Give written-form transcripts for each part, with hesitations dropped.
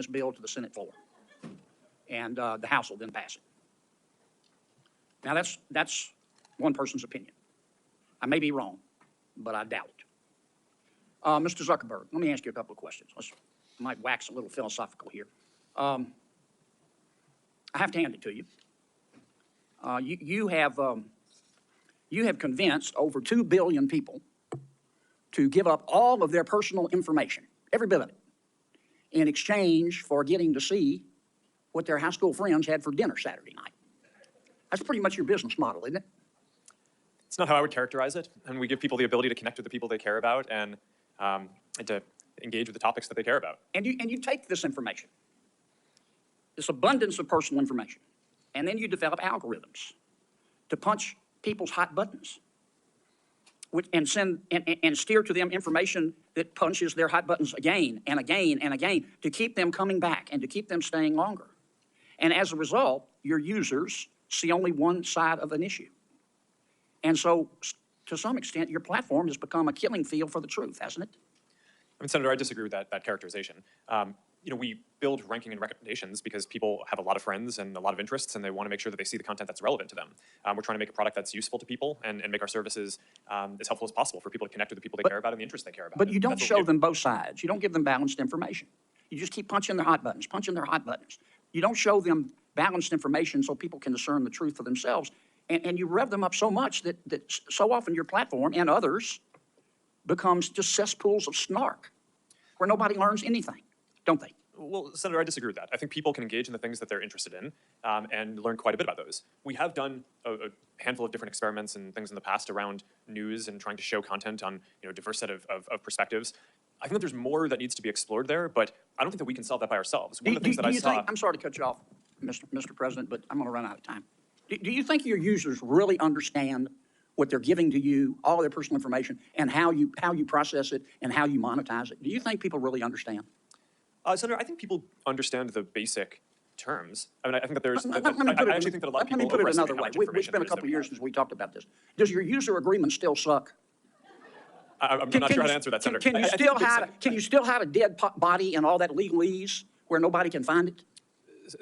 this bill to the Senate floor, and the House will then pass it. Now, that's one person's opinion. I may be wrong, but I doubt it. Mr. Zuckerberg, let me ask you a couple of questions. I might wax a little philosophical here. I have to hand it to you. You have convinced over 2 billion people to give up all of their personal information, every bit of it, in exchange for getting to see what their high school friends had for dinner Saturday night. That's pretty much your business model, isn't it? It's not how I would characterize it. And we give people the ability to connect with the people they care about and to engage with the topics that they care about. And you take this information, this abundance of personal information, and then you develop algorithms to punch people's hot buttons and send and steer to them information that punches their hot buttons again and again and again to keep them coming back and to keep them staying longer. And as a result, your users see only one side of an issue. And so, to some extent, your platform has become a killing field for the truth, hasn't it? I mean, Senator, I disagree with that characterization. We build ranking and recommendations because people have a lot of friends and a lot of interests, and they want to make sure that they see the content that's relevant to them. We're trying to make a product that's useful to people and make our services as helpful as possible for people to connect with the people they care about and the interests they care about. But you don't show them both sides. You don't give them balanced information. You just keep punching their hot buttons, punching their hot buttons. You don't show them balanced information so people can discern the truth for themselves. And you rev them up so much that so often your platform and others becomes just cesspools of snark where nobody learns anything, don't they? Well, Senator, I disagree with that. I think people can engage in the things that they're interested in and learn quite a bit about those. We have done a handful of different experiments and things in the past around news and trying to show content on a diverse set of perspectives. I think that there's more that needs to be explored there, but I don't think that we can solve that by ourselves. One of the things that I saw... I'm sorry to cut you off, Mr. President, but I'm going to run out of time. Do you think your users really understand what they're giving to you, all of their personal information, and how you process it and how you monetize it? Do you think people really understand? Senator, I think people understand the basic terms. I mean, I think that there's... I actually think that a lot of people... Let me put it another way. It's been a couple of years since we talked about this. Does your user agreement still suck? I'm not sure how to answer that, Senator. Can you still hide a dead body and all that legalese where nobody can find it?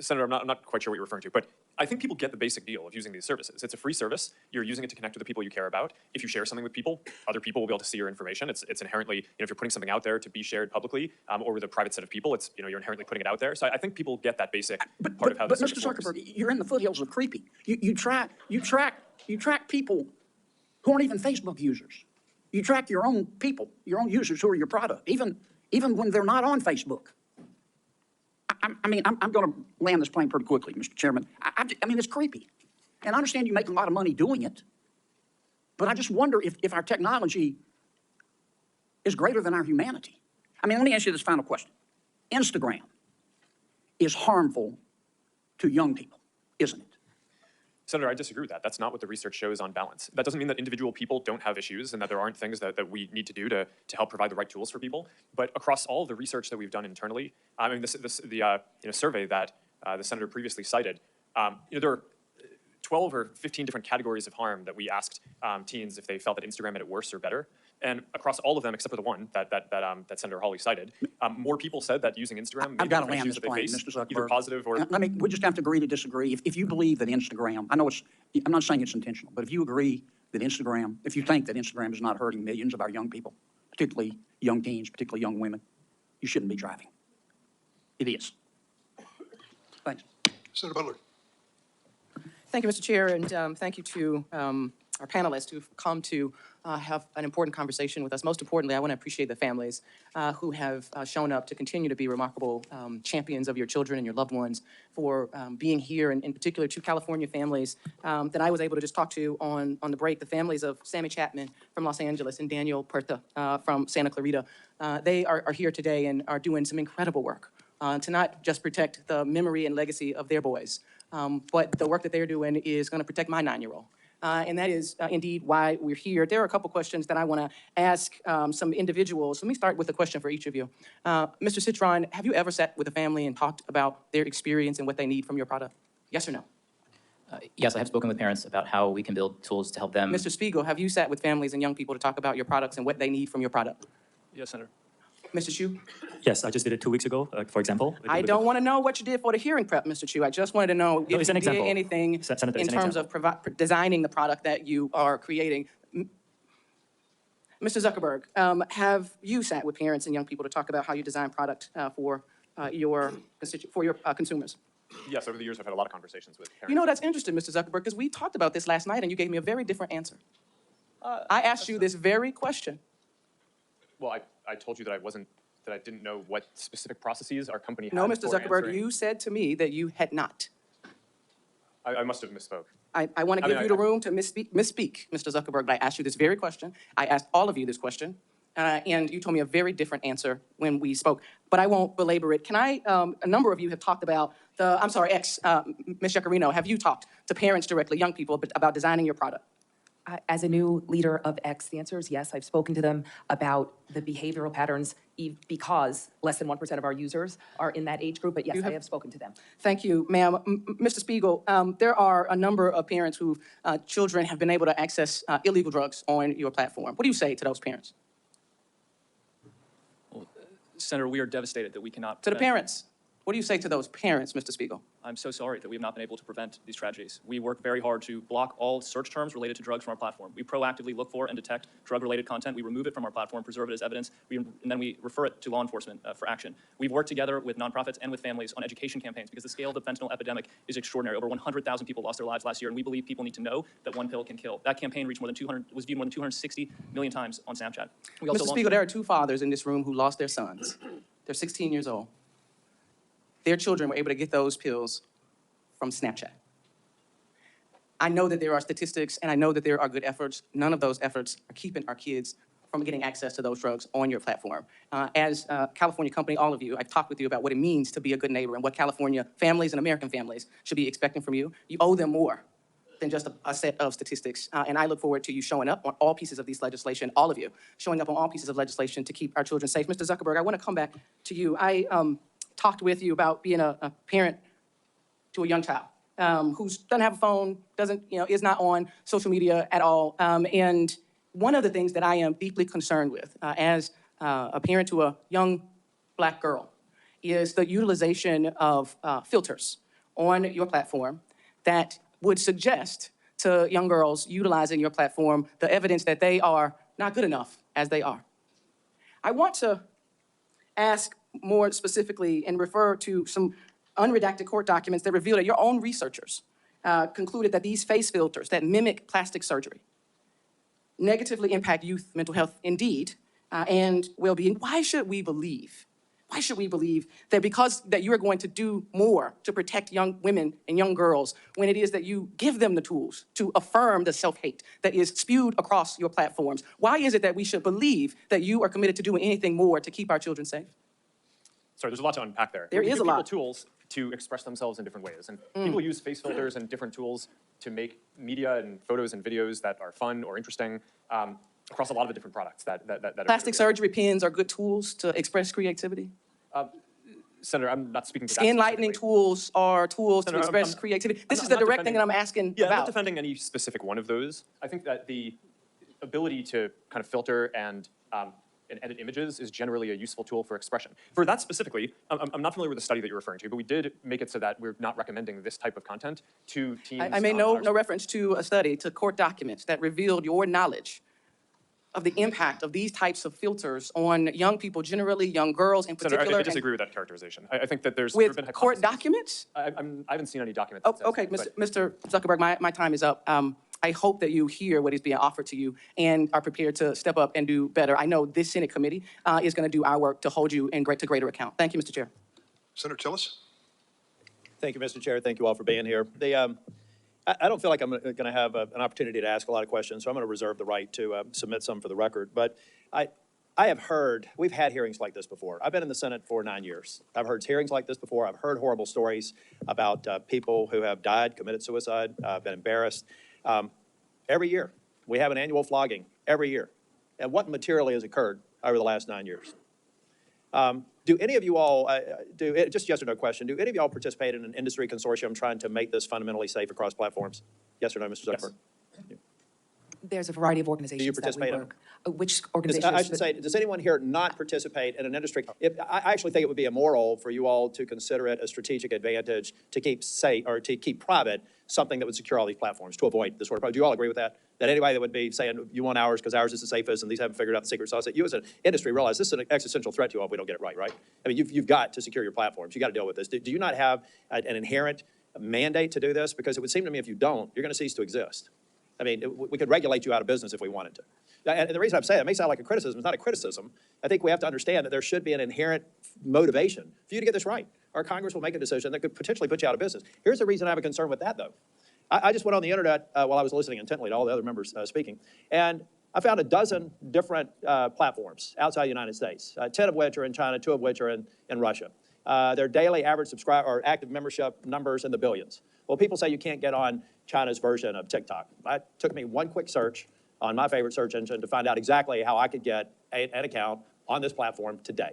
Senator, I'm not quite sure what you're referring to, but I think people get the basic deal of using these services. It's a free service. You're using it to connect with the people you care about. If you share something with people, other people will be able to see your information. It's inherently, if you're putting something out there to be shared publicly or with a private set of people, it's, you're inherently putting it out there. So I think people get that basic part of how this Mr. Zuckerberg, you're in the foothills of creepy. You track people who aren't even Facebook users. You track your own people, your own users who are your product, even when they're not on Facebook. I'm going to land this plane pretty quickly, Mr. Chairman. I mean, it's creepy. And I understand you make a lot of money doing it, but I just wonder if our technology is greater than our humanity. I mean, let me ask you this final question. Instagram is harmful to young people, isn't it? Senator, I disagree with that. That's not what the research shows on balance. That doesn't mean that individual people don't have issues and that there aren't things that we need to do to help provide the right tools for people. But across all of the research that we've done internally, I mean, the survey that the senator previously cited, there are 12 or 15 different categories of harm that we asked teens if they felt that Instagram made it worse or better. And across all of them, except for the one that Senator Hawley cited, more people said that using Instagram made the issues that they face either positive or... We just have to agree to disagree. If you believe that Instagram, I'm not saying it's intentional, but if you agree that Instagram, if you think that Instagram is not hurting millions of our young people, particularly young teens, particularly young women, you shouldn't be driving. It is. Thanks. Senator Butler. Thank you, Mr. Chair, and thank you to our panelists who've come to have an important conversation with us. Most importantly, I want to appreciate the families who have shown up to continue to be remarkable champions of your children and your loved ones for being here, and in particular to California families that I was able to just talk to on the break, the families of Sammy Chapman from Los Angeles and Daniel Perta from Santa Clarita. They are here today and are doing some incredible work to not just protect the memory and legacy of their boys, but the work that they're doing is going to protect my 9-year-old. And that is indeed why we're here. There are a couple questions that I want to ask some individuals. Let me start with a question for each of you. Mr. Citron, have you ever sat with a family and talked about their experience and what they need from your product? Yes or no? Yes, I have spoken with parents about how we can build tools to help them. Mr. Spiegel, have you sat with families and young people to talk about your products and what they need from your product? Yes, Senator. Mr. Chu? Yes, I just did it 2 weeks ago, for example. I don't want to know what you did for the hearing prep, Mr. Chu. I just wanted to know if it's you an did example. anything Senator, in it's an terms of designing the product that you are creating. Mr. Zuckerberg, have you sat with parents and young people to talk about how you design product for your consumers? Yes, over the years, I've had a lot of conversations with parents. You know, that's interesting, Mr. Zuckerberg, because we talked about this last night and you gave me a very different answer. I asked you this very question. Well, I told you that I didn't know what specific processes our company had No, Mr. for Zuckerberg, answering. you said to me that you had not. I must have misspoke. I want to give you the room to misspeak, Mr. Zuckerberg, but I asked you this very question. I asked all of you this question, and you told me a very different answer when we spoke. But I won't belabor it. Can I, a number of you have talked about Ms. Yacarino, have you talked to parents directly, young people, about designing your product? As a new leader of X, the answer is yes. I've spoken to them about the behavioral patterns because less than 1% of our users are in that age group, but yes, I have spoken to them. Thank you, ma'am. Mr. Spiegel, there are a number of parents whose children have been able to access illegal drugs on your platform. What do you say to those parents? Senator, we are devastated that we cannot To the prevent- parents. What do you say to those parents, Mr. Spiegel? I'm so sorry that we have not been able to prevent these tragedies. We work very hard to block all search terms related to drugs from our platform. We proactively look for and detect drug-related content. We remove it from our platform, preserve it as evidence, and then we refer it to law enforcement for action. We've worked together with nonprofits and with families on education campaigns because the scale of the fentanyl epidemic is extraordinary. Over 100,000 people lost their lives last year, and we believe people need to know that one pill can kill. That campaign reached was viewed more than 260 million times on Snapchat. We also Mr. launched- Spiegel, there are two fathers in this room who lost their sons. They're 16 years old. Their children were able to get those pills from Snapchat. I know that there are statistics and I know that there are good efforts. None of those efforts are keeping our kids from getting access to those drugs on your platform. As a California company, all of you, I've talked with you about what it means to be a good neighbor and what California families and American families should be expecting from you. You owe them more than just a set of statistics. And I look forward to you showing up on all pieces of this legislation, all of you, showing up on all pieces of legislation to keep our children safe. Mr. Zuckerberg, I want to come back to you. I talked with you about being a parent to a young child who doesn't have a phone, is not on social media at all. And one of the things that I am deeply concerned with as a parent to a young Black girl is the utilization of filters on your platform that would suggest to young girls utilizing your platform the evidence that they are not good enough as they are. I want to ask more specifically and refer to some unredacted court documents that reveal that your own researchers concluded that these face filters that mimic plastic surgery negatively impact youth mental health indeed and well-being. Why should we believe that because that you are going to do more to protect young women and young girls when it is that you give them the tools to affirm the self-hate that is spewed across your platforms? Why is it that we should believe that you are committed to doing anything more to keep our children safe? Sorry, there's a lot to unpack there. There We is give a lot. people tools to express themselves in different ways. And people use face filters and different tools to make media and photos and videos that are fun or interesting across a lot of the different products that are Plastic surgery pens are good tools to express creativity. Senator, I'm not speaking to that Skin lightening specifically. tools are tools to Senator, express creativity. This I'm is the not direct thing that defending- I'm asking Yeah, I'm not about. defending any specific one of those. I think that the ability to kind of filter and edit images is generally a useful tool for expression. For that specifically, I'm not familiar with the study that you're referring to, but we did make it so that we're not recommending this type of content to teens. I made no reference to a study, to court documents that revealed your knowledge of the impact of these types of filters on young people, generally young girls in Senator, particular. I disagree with that characterization. I think that there's With been court hypotheses. documents? I haven't seen any document Oh, that says okay, that, but- Mr. Zuckerberg, my time is up. I hope that you hear what is being offered to you and are prepared to step up and do better. I know this Senate committee is going to do our work to hold you to greater account. Thank you, Mr. Chair. Senator Tillis? Thank you, Mr. Chair. Thank you all for being here. I don't feel like I'm going to have an opportunity to ask a lot of questions, so I'm going to reserve the right to submit some for the record. But I have heard, we've had hearings like this before. I've been in the Senate for 9 years. I've heard hearings like this before. I've heard horrible stories about people who have died, committed suicide, been embarrassed. Every year, we have an annual flogging, every year. And what materially has occurred over the last 9 years? Do any of you all, just yes or no question, do any of y'all participate in an industry consortium trying to make this fundamentally safe across platforms? Yes or no, Mr. Zuckerberg? There's a variety of organizations that we participate in work. Which Does- organizations? I should say, does anyone here not participate in an industry? I actually think it would be immoral for you all to consider it a strategic advantage to keep safe or to keep private something that would secure all these platforms to avoid this sort of problem. Do you all agree with that? That anybody that would be saying you want ours because ours is the safest and these haven't figured out the secret sauce, that you as an industry realize this is an existential threat to you all if we don't get it right, right? I mean, you've got to secure your platforms. You got to deal with this. Do you not have an inherent mandate to do this? Because it would seem to me if you don't, you're going to cease to exist. I mean, we could regulate you out of business if we wanted to. And the reason I'm saying it may sound like a criticism, it's not a criticism. I think we have to understand that there should be an inherent motivation for you to get this right. Our Congress will make a decision that could potentially put you out of business. Here's the reason I have a concern with that, though. I just went on the internet while I was listening intently to all the other members speaking, and I found a dozen different platforms outside the United States, 10 of which are in China, 2 of which are in Russia. Their daily average subscriber or active membership numbers in the billions. Well, people say you can't get on China's version of TikTok. It took me one quick search on my favorite search engine to find out exactly how I could get an account on this platform today.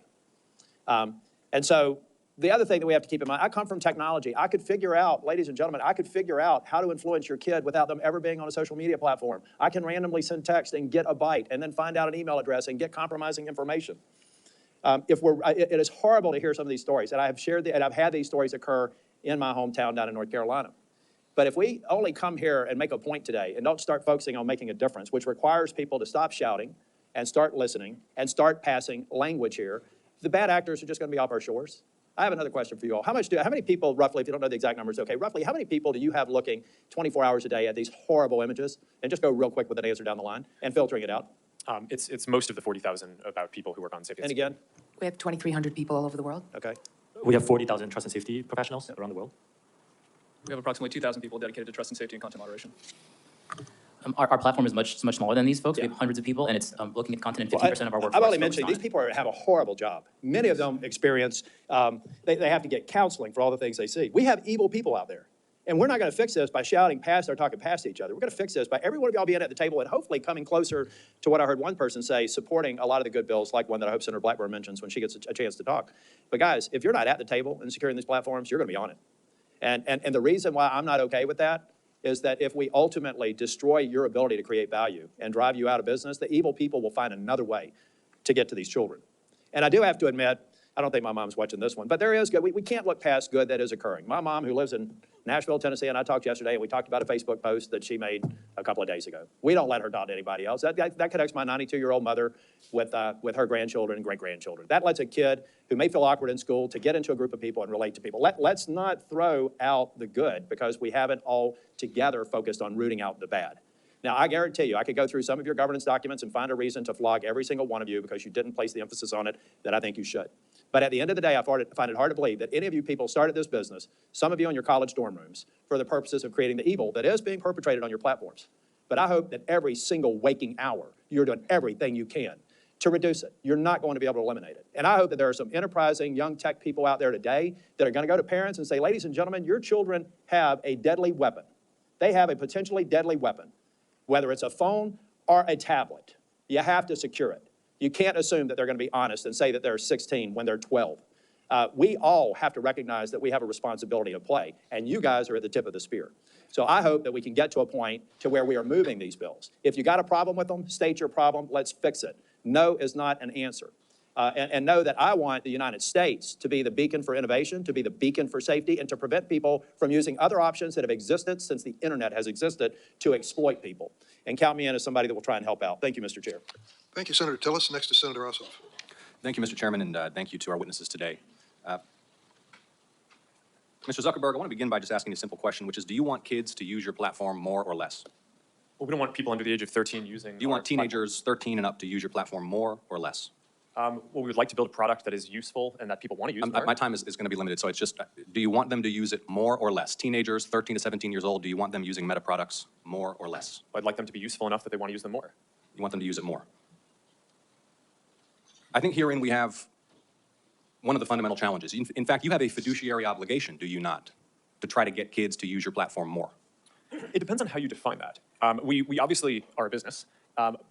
And so the other thing that we have to keep in mind, I come from technology. I could figure out, ladies and gentlemen, I could figure out how to influence your kid without them ever being on a social media platform. I can randomly send text and get a bite and then find out an email address and get compromising information. It is horrible to hear some of these stories, and I have and I've had these stories occur in my hometown down in North Carolina. But if we only come here and make a point today and don't start focusing on making a difference, which requires people to stop shouting and start listening and start passing language here, the bad actors are just going to be off our shores. I have another question for you all. How many people, roughly, if you don't know the exact numbers, okay, roughly, how many people do you have looking 24 hours a day at these horrible images? And just go real quick with an answer down the line and filtering it out. It's most of the 40,000 about people who work on safety. And again, We have 2,300 people all over the world. okay. We have 40,000 trust and safety professionals around the world. We have approximately 2,000 people dedicated to trust and safety and content moderation. Our platform is much smaller than these folks. We Yeah. have hundreds of people, and it's looking at content in Well, 15% of our workforce. I've only focused mentioned on these it. people have a horrible job. Many of them experience, they have to get counseling for all the things they see. We have evil people out there. And we're not going to fix this by shouting past or talking past each other. We're going to fix this by every one of y'all being at the table and hopefully coming closer to what I heard one person say, supporting a lot of the good bills, like one that I hope Senator Blackburn mentions when she gets a chance to talk. But guys, if you're not at the table and securing these platforms, you're going to be on it. And the reason why I'm not okay with that is that if we ultimately destroy your ability to create value and drive you out of business, the evil people will find another way to get to these children. And I do have to admit, I don't think my mom's watching this one, but there is good. We can't look past good that is occurring. My mom, who lives in Nashville, Tennessee, and I talked yesterday, and we talked about a Facebook post that she made a couple of days ago. We don't let her talk to anybody else. That connects my 92-year-old mother with her grandchildren and great-grandchildren. That lets a kid who may feel awkward in school to get into a group of people and relate to people. Let's not throw out the good because we haven't all together focused on rooting out the bad. Now, I guarantee you, I could go through some of your governance documents and find a reason to flog every single one of you because you didn't place the emphasis on it that I think you should. But at the end of the day, I find it hard to believe that any of you people started this business, some of you in your college dorm rooms, for the purposes of creating the evil that is being perpetrated on your platforms. But I hope that every single waking hour, you're doing everything you can to reduce it. You're not going to be able to eliminate it. And I hope that there are some enterprising young tech people out there today that are going to go to parents and say, ladies and gentlemen, your children have a deadly weapon. They have a potentially deadly weapon. Whether it's a phone or a tablet, you have to secure it. You can't assume that they're going to be honest and say that they're 16 when they're 12. We all have to recognize that we have a responsibility to play, and you guys are at the tip of the spear. So I hope that we can get to a point to where we are moving these bills. If you got a problem with them, state your problem, let's fix it. No is not an answer. And know that I want the United States to be the beacon for innovation, to be the beacon for safety, and to prevent people from using other options that have existed since the internet has existed to exploit people. And count me in as somebody that will try and help out. Thank you, Mr. Chair. Thank you, Senator Tillis. Next is Senator Ossoff. Thank you, Mr. Chairman, and thank you to our witnesses today. Mr. Zuckerberg, I want to begin by just asking a simple question, which is, do you want kids to use your platform more or less? Well, we don't want people under the age of 13 using. Do you want teenagers 13 and up to use your platform more or less? Well, we would like to build a product that is useful and that people want to use more. My time is going to be limited, so it's just, do you want them to use it more or less? Teenagers, 13 to 17 years old, do you want them using Meta products more or less? I'd like them to be useful enough that they want to use them more. You want them to use it more? I think herein we have one of the fundamental challenges. In fact, you have a fiduciary obligation, do you not, to try to get kids to use your platform more? It depends on how you define that. We obviously are a business, but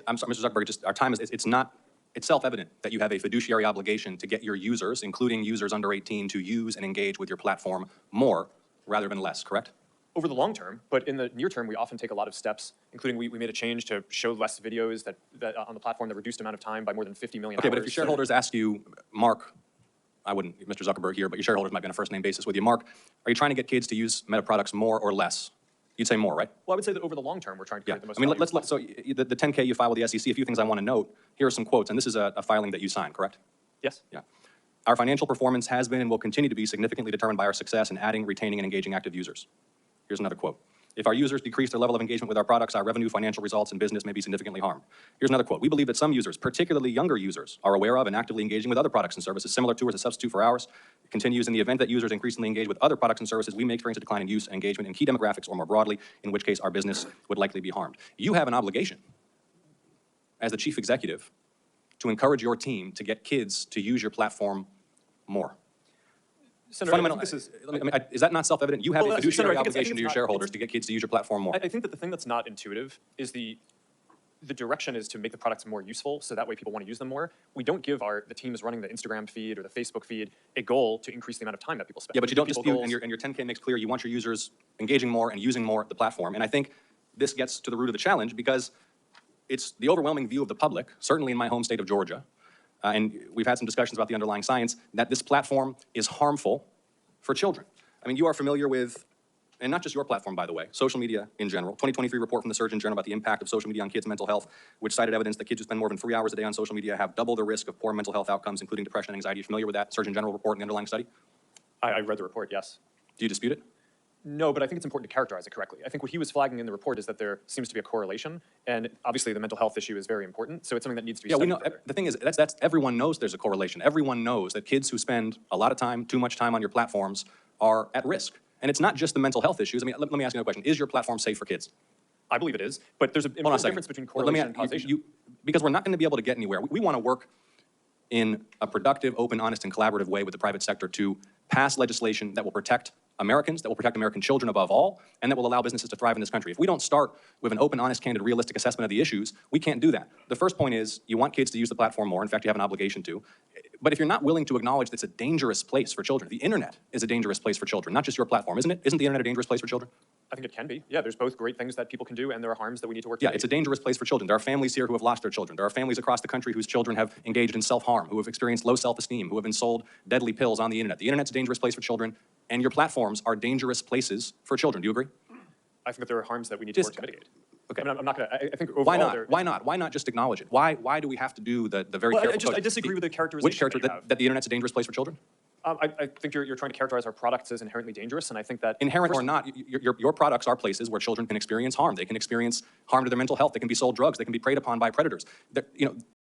I'm sorry, Mr. Zuckerberg, just our time is, it's self-evident that you have a fiduciary obligation to get your users, including users under 18, to use and engage with your platform more rather than less, correct? Over the long term, but in the near term, we often take a lot of steps, including we made a change to show less videos that on the platform, the reduced amount of time by more than 50 million Okay, hours. but if your shareholders ask you, Mark, I wouldn't, Mr. Zuckerberg here, but your shareholders might be on a first-name basis with you. Mark, are you trying to get kids to use Meta products more or less? You'd say more, right? Well, I would say that over the long term, we're trying to Yeah. create the most I mean, value let's, so the 10K you file with the SEC, a few things I want to note. Here are some quotes, and this is a filing that you signed, correct? Yes. Yeah. Our financial performance has been and will continue to be significantly determined by our success in adding, retaining, and engaging active users. Here's another quote. If our users decrease their level of engagement with our products, our revenue, financial results, and business may be significantly harmed. Here's another quote. We believe that some users, particularly younger users, are aware of and actively engaging with other products and services similar to or as a substitute for ours. It continues, in the event that users increasingly engage with other products and services, we may experience a decline in use and engagement in key demographics or more broadly, in which case our business would likely be harmed. You have an obligation as the chief executive to encourage your team to get kids to use your platform more. Senator, I think Fundamental, this is, is that not self-evident? You have Well, a fiduciary Senator, I think obligation to your it's not- shareholders to get kids to use your platform more. I think that the thing that's not intuitive is the direction is to make the products more useful, so that way people want to use them more. We don't give the teams running the Instagram feed or the Facebook feed a goal to increase the amount of time that people spend. Yeah, but you don't People dispute, goals- and your 10K makes clear you want your users engaging more and using more of the platform. And I think this gets to the root of the challenge because it's the overwhelming view of the public, certainly in my home state of Georgia, and we've had some discussions about the underlying science, that this platform is harmful for children. I mean, you are familiar with, and not just your platform, by the way, social media in general. 2023 report from the Surgeon General about the impact of social media on kids' mental health, which cited evidence that kids who spend more than 3 hours a day on social media have double the risk of poor mental health outcomes, including depression and anxiety. Are you familiar with that Surgeon General report and the underlying study? I read the report, yes. Do you dispute it? No, but I think it's important to characterize it correctly. I think what he was flagging in the report is that there seems to be a correlation, and obviously the mental health issue is very important, so it's something that needs to be Yeah, we studied know. further. The thing is, that's everyone knows there's a correlation. Everyone knows that kids who spend a lot of time, too much time on your platforms are at risk. And it's not just the mental health issues. I mean, let me ask you another question. Is your platform safe for kids? I believe it is, but there's an Hold on a important second. difference between Let me correlation and causation. because we're not going to be able to get anywhere. We want to work in a productive, open, honest, and collaborative way with the private sector to pass legislation that will protect Americans, that will protect American children above all, and that will allow businesses to thrive in this country. If we don't start with an open, honest, candid, realistic assessment of the issues, we can't do that. The first point is you want kids to use the platform more. In fact, you have an obligation to. But if you're not willing to acknowledge that it's a dangerous place for children, the internet is a dangerous place for children, not just your platform, isn't it? Isn't the internet a dangerous place for children? I think it can be. Yeah, there's both great things that people can do, and there are harms that we need to work to Yeah, mitigate. it's a dangerous place for children. There are families here who have lost their children. There are families across the country whose children have engaged in self-harm, who have experienced low self-esteem, who have been sold deadly pills on the internet. The internet's a dangerous place for children, and your platforms are dangerous places for children. Do you agree? I think that there are harms that we need to work to mitigate. Okay. I mean, I think overall Why not? there- Why not? Why not just acknowledge it? Why do we have to do the very Well, careful I code? disagree with the characterization Which character, that you have. that the internet's a dangerous place for children? I think you're trying to characterize our products as inherently dangerous, and I think that Inherent first- or not, your products are places where children can experience harm. They can experience harm to their mental health. They can be sold drugs. They can be preyed upon by predators. You know,